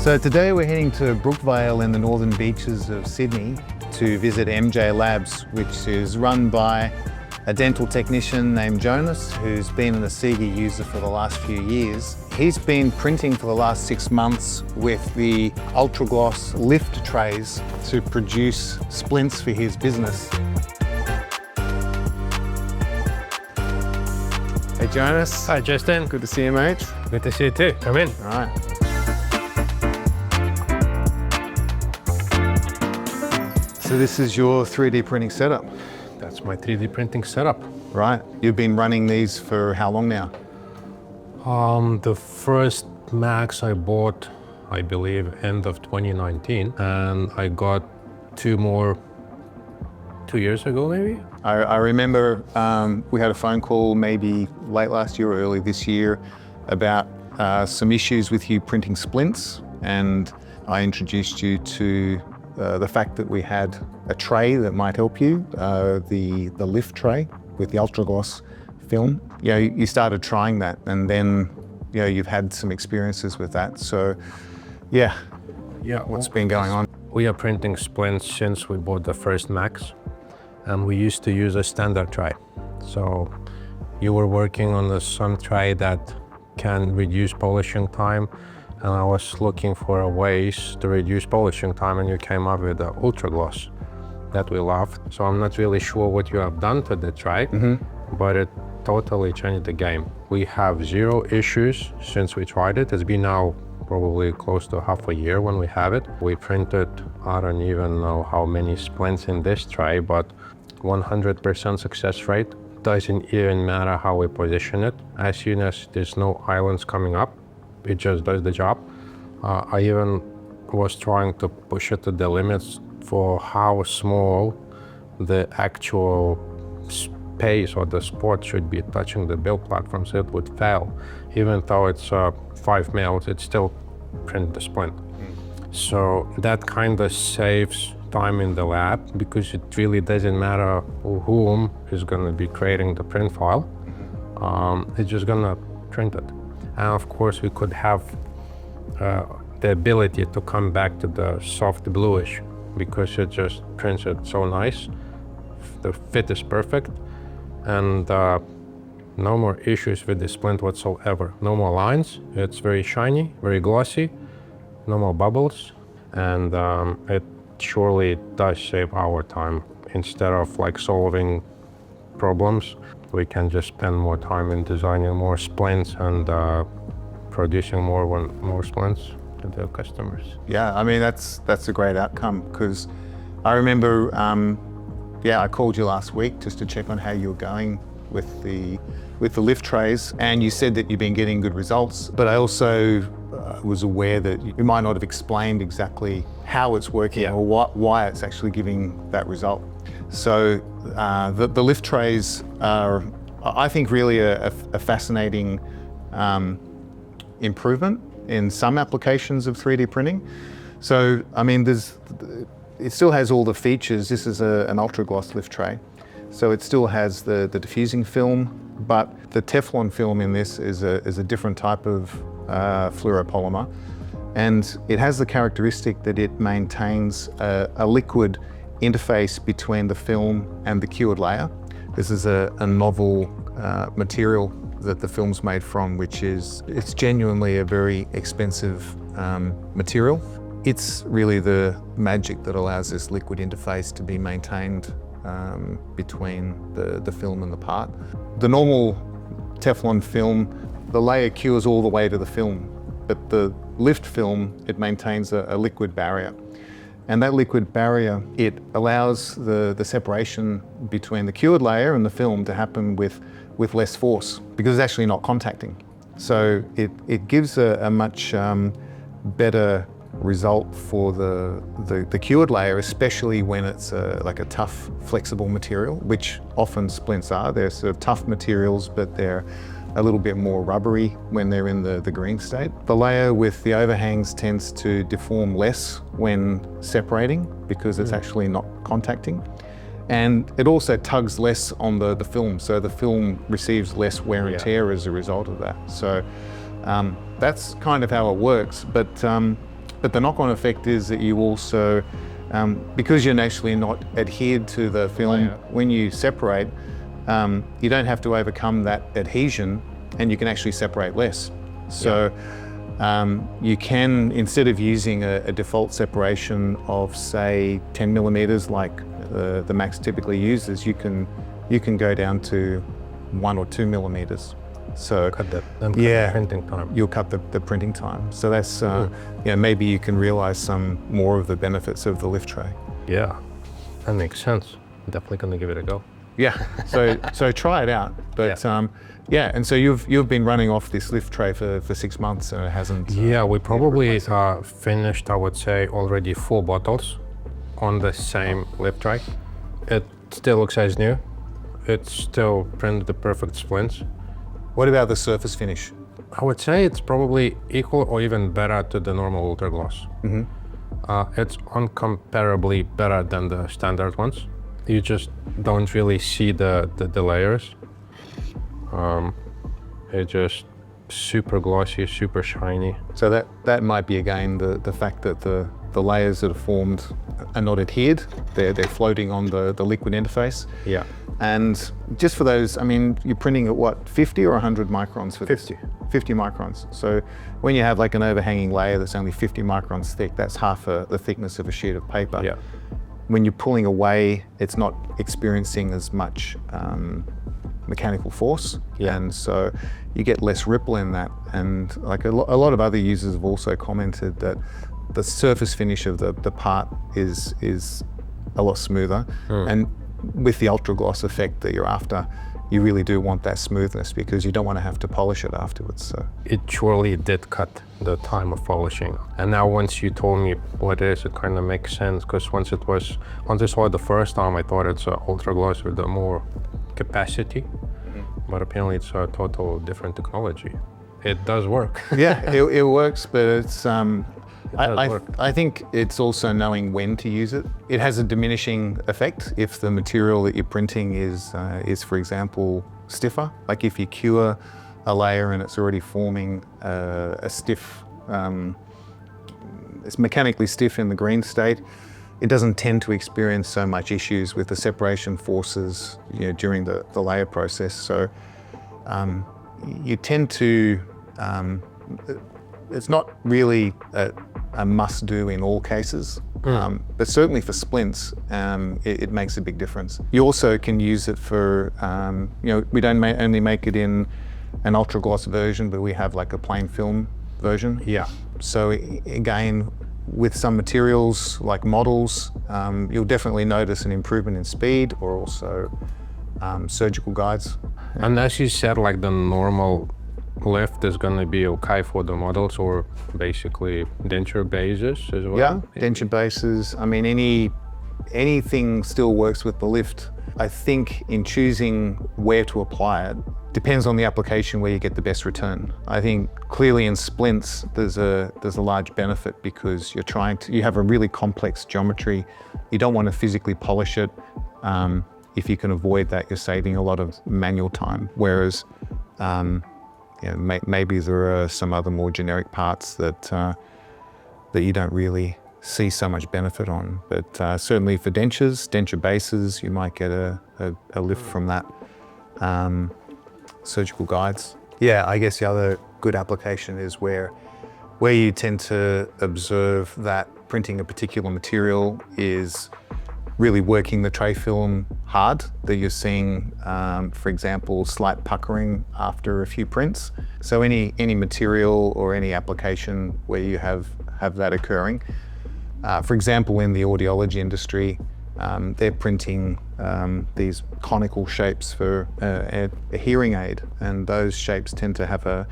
So today we're heading to Brookvale in the northern beaches of Sydney to visit MJ Labs, which is run by a dental technician named Jonas, who's been an Asiga user for the last few years. He's been printing for the last 6 months with the ultra gloss lift trays to produce splints for his business. Hey Jonas. Hi Justin. Good to see you, mate. Good to see you too. Come in. All right. So this is your 3D printing setup? That's my 3D printing setup. Right. You've been running these for how long now? The first Macs I bought, I believe, end of 2019, and I got 2 more 2 years ago, maybe. I remember we had a phone call maybe late last year or early this year about some issues with you printing splints, and I introduced you to the fact that we had a tray that might help you, the lift tray with the ultra gloss film. You know, you started trying that, and then you've had some experiences with that. So, yeah. What's been going on? We are printing splints since we bought the first Macs, and we used to use a standard tray. So you were working on some tray that can reduce polishing time, and I was looking for ways to reduce polishing time, and you came up with the ultra gloss that we loved. So I'm not really sure what you have done to the tray, but it totally changed the game. We have 0 issues since we tried it. It's been now probably close to half a year when we have it. We printed, I don't even know how many splints in this tray, but 100% success rate. Doesn't even matter how we position it. As soon as there's no islands coming up, it just does the job. I even was trying to push it to the limits for how small the actual space or the spot should be touching the build platform, so it would fail. Even though it's 5 mils, it still print the splint. So that kind of saves time in the lab, because it really doesn't matter whom is going to be creating the print file. It's just going to print it. And of course we could have the ability to come back to the soft bluish, because it just prints it so nice. The fit is perfect, and no more issues with the splint whatsoever. No more lines. It's very shiny, very glossy, no more bubbles, and it surely does save our time. Instead of like solving problems, we can just spend more time in designing more splints and producing more splints to the customers. Yeah, I mean, that's a great outcome, because I remember, I called you last week just to check on how you were going with the lift trays, and you said that you've been getting good results, but I also was aware that you might not have explained exactly how it's working or why it's actually giving that result. So the lift trays are, I think, really a fascinating improvement in some applications of 3D printing. So, I mean, it still has all the features. This is an ultra gloss lift tray. So it still has the diffusing film, but the Teflon film in this is a different type of fluoropolymer. And it has the characteristic that it maintains a liquid interface between the film and the cured layer. This is a novel material that the film's made from, it's genuinely a very expensive material. It's really the magic that allows this liquid interface to be maintained between the film and the part. The normal Teflon film, the layer cures all the way to the film, but the lift film, it maintains a liquid barrier. And that liquid barrier, it allows the separation between the cured layer and the film to happen with less force, because it's actually not contacting. So it gives a much better result for the cured layer, especially when it's like a tough, flexible material, which often splints are. They're sort of tough materials, but they're a little bit more rubbery when they're in the green state. The layer with the overhangs tends to deform less when separating, because it's actually not contacting. And it also tugs less on the film, so the film receives less wear and tear as a result of that. So that's kind of how it works. But But the knock-on effect is that you also, because you're naturally not adhered to the film, when you separate, you don't have to overcome that adhesion, and you can actually separate less. So you can, instead of using a default separation of say 10 millimeters like the Max typically uses, you can go down to 1 or 2 millimeters. So cut the printing time. You'll cut the printing time. So that's, maybe you can realize some more of the benefits of the lift tray. Yeah, that makes sense. Definitely gonna give it a go. Yeah, so try it out. But and so you've been running off this lift tray for 6 months and it hasn't. Yeah, we probably finished, I would say, already 4 bottles on the same lift tray. It still looks as new. It's still printed the perfect splints. What about the surface finish? I would say it's probably equal or even better to the normal ultra gloss. It's incomparably better than the standard ones. You just don't really see the layers. It's just super glossy, super shiny. So that might be again the fact that the layers that are formed are not adhered. They're floating on the liquid interface. Yeah. And just for those, I mean, you're printing at what, 50 or 100 microns for 50. this? 50 microns. So when you have like an overhanging layer that's only 50 microns thick, that's half the thickness of a sheet of paper. Yeah. When you're pulling away, it's not experiencing as much mechanical force. Yeah. And so you get less ripple in that. And like a lot of other users have also commented that the surface finish of the part is a lot smoother. And with the ultra gloss effect that you're after, you really do want that smoothness because you don't want to have to polish it afterwards. So it surely did cut the time of polishing. And now once you told me what it is, it kind of makes sense, because once I saw it the first time, I thought it's an ultra gloss with more capacity, but apparently it's a total different technology. It does work. Yeah, it works, but it's work. I think it's also knowing when to use it. It has a diminishing effect if the material that you're printing is, for example, stiffer. Like if you cure a layer and it's already forming a stiff, it's mechanically stiff in the green state, it doesn't tend to experience so much issues with the separation forces during the layer process. So you tend to, it's not really a must-do in all cases, but certainly for splints, it makes a big difference. You also can use it for, we don't only make it in an ultra gloss version, but we have like a plain film version. Yeah. So again, with some materials like models, you'll definitely notice an improvement in speed or also surgical guides. And as you said, like the normal lift is going to be okay for the models, or basically denture bases as well? Yeah, denture bases. I mean, anything still works with the lift. I think in choosing where to apply it, depends on the application where you get the best return. I think clearly in splints, there's a large benefit because you have a really complex geometry. You don't want to physically polish it. If you can avoid that, you're saving a lot of manual time. Whereas maybe there are some other more generic parts that you don't really see so much benefit on. But certainly for denture bases, you might get a lift from that. Surgical guides. Yeah, I guess the other good application is where you tend to observe that printing a particular material is really working the tray film hard, that you're seeing, for example, slight puckering after a few prints. So any material or any application where you have that occurring. For example, in the audiology industry, they're printing these conical shapes for a hearing aid, and those shapes tend to have a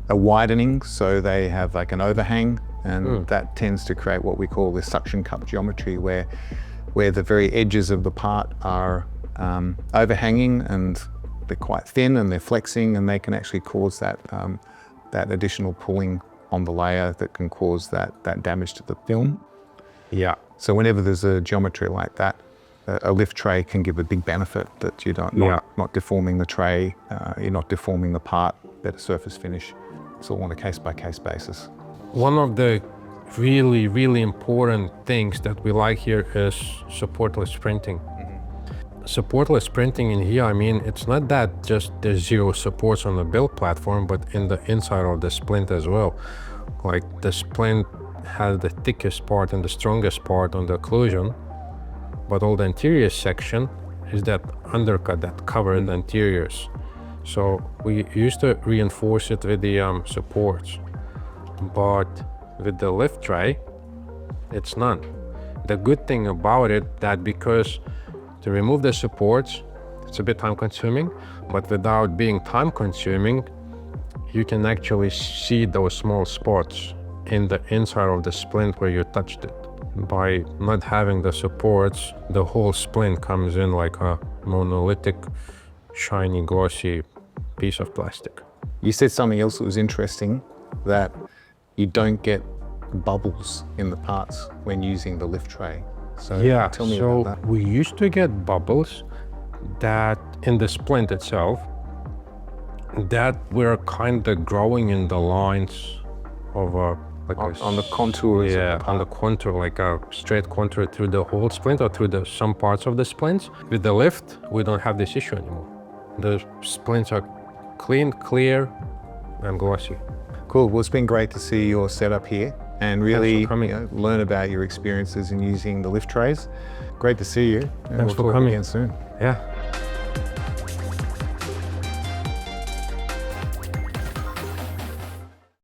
widening, so they have like an overhang, and that tends to create what we call this suction cup geometry, where the very edges of the part are overhanging and they're quite thin and they're flexing, and they can actually cause that additional pulling on the layer that can cause that damage to the film. Yeah. So whenever there's a geometry like that, a lift tray can give a big benefit, that you're not deforming the tray, you're not deforming the part, better surface finish. It's all on a case-by-case basis. One of the really important things that we like here is supportless printing. Supportless printing in here, I mean, it's not that just there's zero supports on the build platform, but in the inside of the splint as well. Like the splint has the thickest part and the strongest part on the occlusion, but all the interior section is that undercut that covered the interiors. So we used to reinforce it with the supports, but with the lift tray, it's none. The good thing about it that because to remove the supports, it's a bit time consuming, but without being time consuming, you can actually see those small spots in the inside of the splint where you touched it. By not having the supports, the whole splint comes in like a monolithic, shiny, glossy piece of plastic. You said something else that was interesting, that you don't get bubbles in the parts when using the lift tray. So Yeah, tell me so about that. we used to get bubbles that in the splint itself, that were kind of growing in the lines of a like On the contours of yeah, the on the contour, like a straight contour through the whole splint or through some parts of the splints. With the lift, we don't have this issue anymore. The splints are clean, clear, and glossy. Cool. Well, it's been great to see your setup here and really learn about your experiences in using the lift trays. Great to see you. And Thanks we'll for talk coming. again soon. Yeah.